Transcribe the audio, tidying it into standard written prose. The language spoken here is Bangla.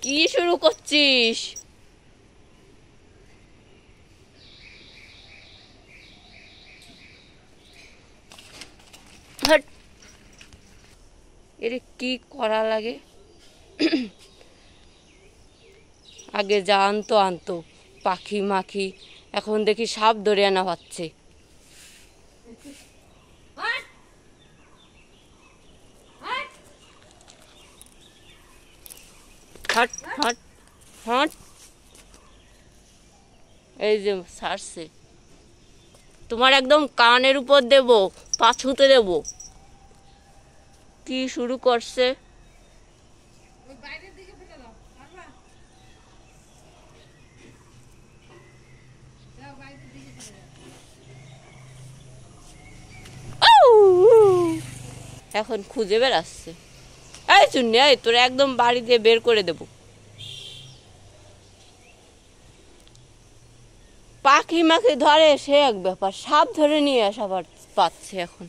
কি শুরু করছিস? এর কি করা লাগে? আগে যা আনতো আনতো পাখি মাখি, এখন দেখি সাপ ধরে আনা পাচ্ছে। হাট হাট হাট, এই যে ছাড়ছে। তোমার একদম কানের উপর দেব, পা ছুতে দেব। কি শুরু করছে? এখন খুঁজে বেড়াচ্ছে। এই চুন্নি, এই তোর একদম বাড়ি দিয়ে বের করে দেব। পাখি মাখি ধরে সে এক ব্যাপার, সাপ ধরে নিয়ে আসা পাচ্ছে এখন।